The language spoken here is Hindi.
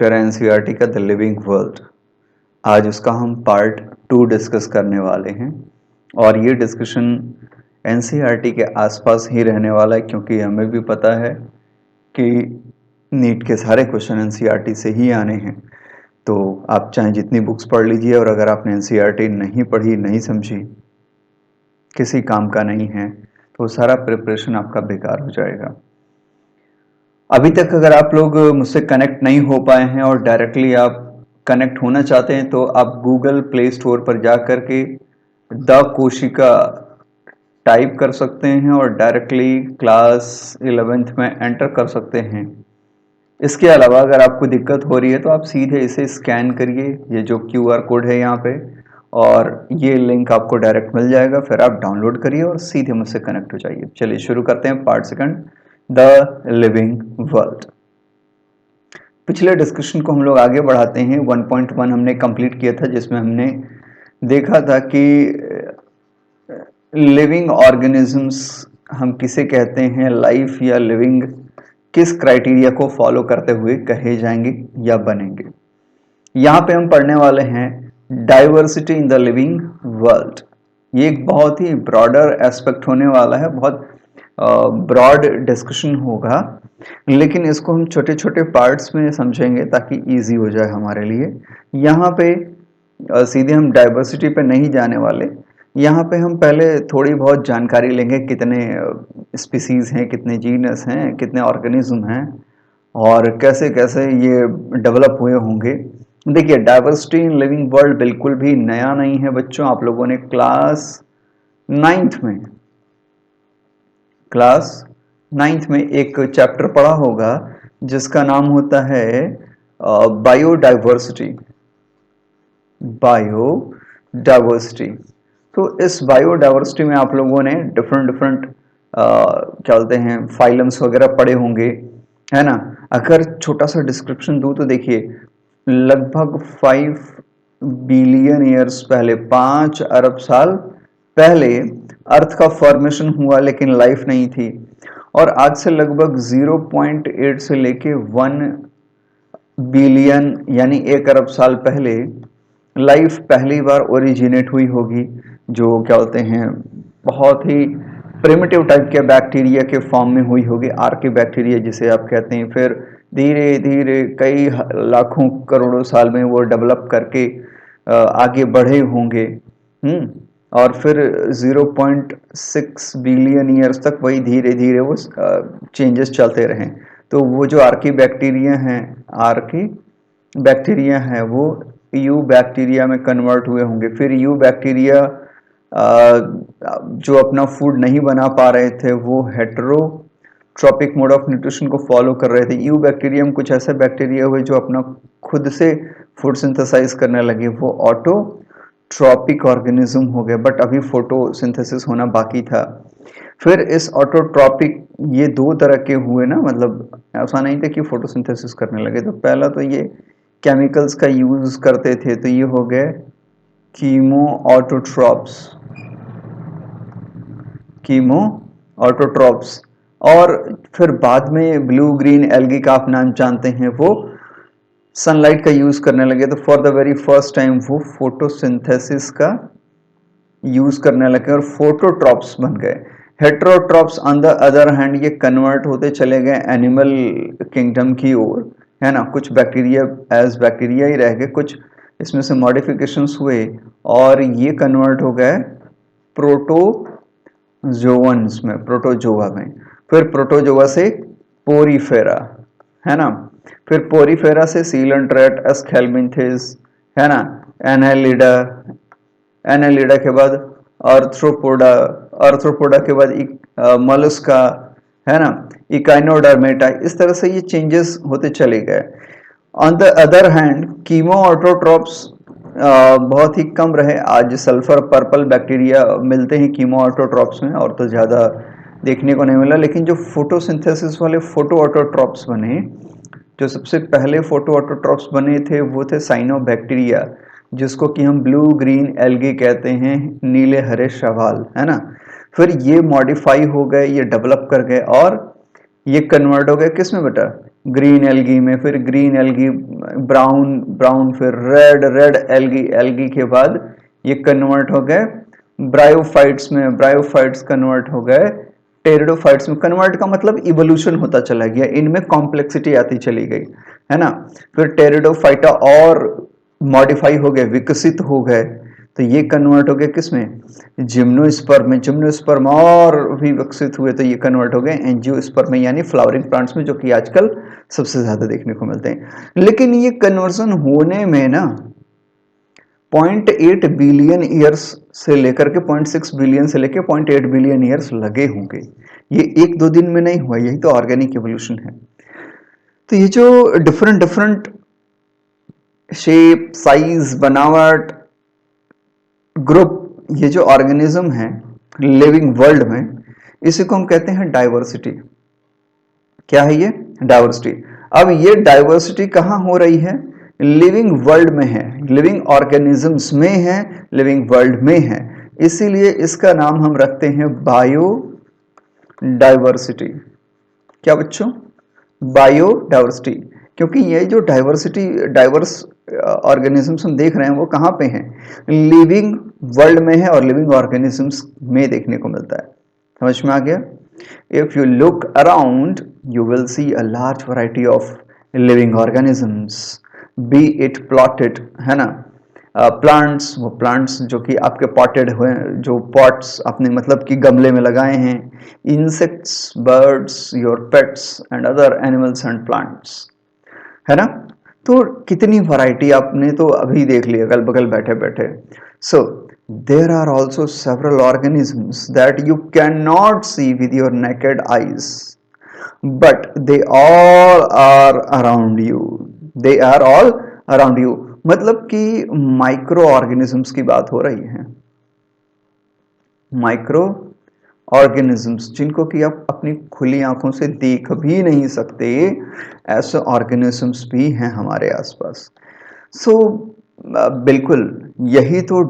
फिर एनसीईआरटी का द लिविंग वर्ल्ड। आज उसका हम पार्ट 2 डिस्कस करने वाले हैं और ये डिस्कशन एनसीईआरटी के आसपास ही रहने वाला है, क्योंकि हमें भी पता है कि नीट के सारे क्वेश्चन एनसीईआरटी से ही आने हैं। तो आप चाहे जितनी बुक्स पढ़ लीजिए, और अगर आपने एनसीईआरटी नहीं पढ़ी, नहीं समझी, किसी काम का नहीं है, तो सारा प्रिपरेशन आपका बेकार हो जाएगा। अभी तक अगर आप लोग मुझसे कनेक्ट नहीं हो पाए हैं और डायरेक्टली आप कनेक्ट होना चाहते हैं, तो आप गूगल प्ले स्टोर पर जा कर के द कोशिका टाइप कर सकते हैं और डायरेक्टली क्लास 11th में एंटर कर सकते हैं। इसके अलावा अगर आपको दिक्कत हो रही है तो आप सीधे इसे स्कैन करिए, ये जो QR कोड है यहाँ पे, और ये लिंक आपको डायरेक्ट मिल जाएगा। फिर आप डाउनलोड करिए और सीधे मुझसे कनेक्ट हो जाइए। चलिए शुरू करते हैं part second, the living world. पिछले डिस्कशन को हम लोग आगे बढ़ाते हैं। 1.1 हमने कंप्लीट किया था, जिसमें हमने देखा था कि लिविंग ऑर्गेनिजम्स हम किसे कहते हैं, लाइफ या लिविंग किस क्राइटेरिया को फॉलो करते हुए कहे जाएंगे या बनेंगे। यहाँ पे हम पढ़ने वाले हैं diversity in the living world. ये एक बहुत ही ब्रॉडर एस्पेक्ट होने वाला है, बहुत ब्रॉड डिस्कशन होगा, लेकिन इसको हम छोटे छोटे पार्ट्स में समझेंगे ताकि इजी हो जाए हमारे लिए। यहाँ पे सीधे हम डाइवर्सिटी पे नहीं जाने वाले। यहाँ पे हम पहले थोड़ी बहुत जानकारी लेंगे, कितने स्पीसीज हैं, कितने जीनस हैं, कितने ऑर्गेनिज्म हैं और कैसे कैसे ये डेवलप हुए होंगे। देखिए, डाइवर्सिटी इन लिविंग वर्ल्ड बिल्कुल भी नया नहीं है बच्चों। आप लोगों ने क्लास 9th में एक चैप्टर पढ़ा होगा जिसका नाम होता है बायोडाइवर्सिटी। बायोडाइवर्सिटी। तो इस बायोडाइवर्सिटी में आप लोगों ने डिफरेंट क्या बोलते हैं, फाइलम्स वगैरह पढ़े होंगे, है ना। अगर छोटा सा डिस्क्रिप्शन दूं तो देखिए, लगभग 5 बिलियन ईयर्स पहले, 5 अरब साल पहले अर्थ का फॉर्मेशन हुआ, लेकिन लाइफ नहीं थी। और आज से लगभग 0.8 से लेके 1 बिलियन यानी 1 अरब साल पहले लाइफ पहली बार ओरिजिनेट हुई होगी, जो क्या होते हैं, बहुत ही प्रिमिटिव टाइप के बैक्टीरिया के फॉर्म में हुई होगी, आर्की बैक्टीरिया जिसे आप कहते हैं। फिर धीरे धीरे कई लाखों करोड़ों साल में वो डेवलप करके आगे बढ़े होंगे। और फिर 0.6 बिलियन ईयर्स तक वही धीरे धीरे वो चेंजेस चलते रहे। तो वो जो आर्की बैक्टीरिया हैं वो यू बैक्टीरिया में कन्वर्ट हुए होंगे। फिर यू बैक्टीरिया जो अपना फूड नहीं बना पा रहे थे, वो हेटेरोट्रॉपिक मोड ऑफ न्यूट्रिशन को फॉलो कर रहे थे। यू बैक्टीरिया में कुछ ऐसे बैक्टीरिया हुए जो अपना खुद से फूड सिंथेसाइज करने लगे, वो ऑटोट्रॉपिक ऑर्गेनिज्म हो गए। बट अभी फोटोसिंथेसिस होना बाकी था। फिर इस ऑटोट्रॉपिक, ये 2 तरह के हुए ना, मतलब ऐसा नहीं था कि फोटोसिंथेसिस करने लगे। तो पहला तो ये केमिकल्स का यूज करते थे, तो ये हो गए कीमो ऑटोट्रॉप्स। और फिर बाद में ब्लू ग्रीन एल्गी का आप नाम जानते हैं, वो सनलाइट का यूज करने लगे। तो for the very first time वो फोटोसिंथेसिस का यूज करने लगे और फोटोट्रॉप्स बन गए। Heterotrophs on the other hand ये कन्वर्ट होते चले गए एनिमल किंगडम की ओर, है ना। कुछ बैक्टीरिया एज बैक्टीरिया ही रह गए, कुछ इसमें से मॉडिफिकेशंस हुए और ये कन्वर्ट हो गए प्रोटोजोवंस में, प्रोटोजोआ में। फिर प्रोटोजोआ से पोरीफेरा, है ना। फिर पोरीफेरा से सीलेंट्रेट, एस्केलमिंथिस, है ना, एनालिडा, एनालिडा के बाद आर्थ्रोपोडा, आर्थ्रोपोडा के बाद मलस्का, है ना, इकाइनोडर्मेटा। इस तरह से ये चेंजेस होते चले गए। On the other hand chemo autotrophs बहुत ही कम रहे। आज सल्फर पर्पल बैक्टीरिया मिलते हैं कीमो ऑटोट्रॉप्स में, और तो ज़्यादा देखने को नहीं मिला। लेकिन जो फोटोसिंथेसिस वाले फोटो ऑटोट्रॉप्स बने, जो सबसे पहले फोटो ऑटोट्रॉप्स बने थे, वो थे साइनोबैक्टीरिया, जिसको कि हम ब्लू ग्रीन एल्गी कहते हैं, नीले हरे शैवाल, है ना। फिर ये मॉडिफाई हो गए, ये डेवलप कर गए और ये कन्वर्ट हो गए किस में बेटा, ग्रीन एल्गी में फिर ग्रीन एल्गी, ब्राउन ब्राउन, फिर रेड रेड एल्गी, एल्गी के बाद ये कन्वर्ट हो गए ब्रायोफाइट्स में, ब्रायोफाइट्स कन्वर्ट हो गए टेरिडोफाइट्स में। कन्वर्ट का मतलब इवोल्यूशन होता चला गया, इनमें कॉम्प्लेक्सिटी आती चली गई, है ना। फिर टेरिडोफाइटा और मॉडिफाई हो गए, विकसित हो गए, तो ये कन्वर्ट हो गए किसमें, जिम्नोस्पर्म में। जिम्नोस्पर्म और भी विकसित हुए तो ये कन्वर्ट हो गए एंजियोस्पर्म में, यानी फ्लावरिंग प्लांट्स में, जो कि आजकल सबसे ज्यादा देखने को मिलते हैं। लेकिन ये कन्वर्जन होने में ना 0.8 बिलियन ईयर्स से लेकर के 0.6 बिलियन से लेकर 0.8 बिलियन ईयर्स लगे होंगे। ये एक दो दिन में नहीं हुआ, यही तो ऑर्गेनिक एवोल्यूशन है। तो ये जो डिफरेंट डिफरेंट शेप, साइज, बनावट, ग्रुप, ये जो ऑर्गेनिज्म है लिविंग वर्ल्ड में, इसी को हम कहते हैं डाइवर्सिटी। क्या है ये, डाइवर्सिटी। अब ये डाइवर्सिटी कहां हो रही है, लिविंग वर्ल्ड में है, लिविंग ऑर्गेनिजम्स में है, लिविंग वर्ल्ड में है। इसीलिए इसका नाम हम रखते हैं बायो डाइवर्सिटी। क्या बच्चों, बायो डाइवर्सिटी। क्योंकि ये जो डाइवर्सिटी, डाइवर्स ऑर्गेनिजम्स हम देख रहे हैं वो कहां पे हैं, लिविंग वर्ल्ड में है और लिविंग ऑर्गेनिजम्स में देखने को मिलता है। समझ में आ गया। If you look around, you will see a large variety of living organisms, be it plotted, है ना, प्लांट्स, वो प्लांट्स जो कि आपके पॉटेड हुए, जो पॉट्स आपने मतलब कि गमले में लगाए हैं, insects, birds, your pets and other animals and plants, है ना। तो कितनी वैरायटी आपने तो अभी देख ली अगल बगल बैठे बैठे। सो there are also several organisms that you cannot see with your naked eyes, but they all are around you, they are all around you। मतलब कि माइक्रो ऑर्गेनिजम्स की बात हो रही है, माइक्रो ऑर्गेनिजम्स जिनको कि आप अपनी खुली आंखों से देख भी नहीं सकते, ऐसे ऑर्गेनिजम्स भी हैं हमारे आसपास। सो बिल्कुल यही तो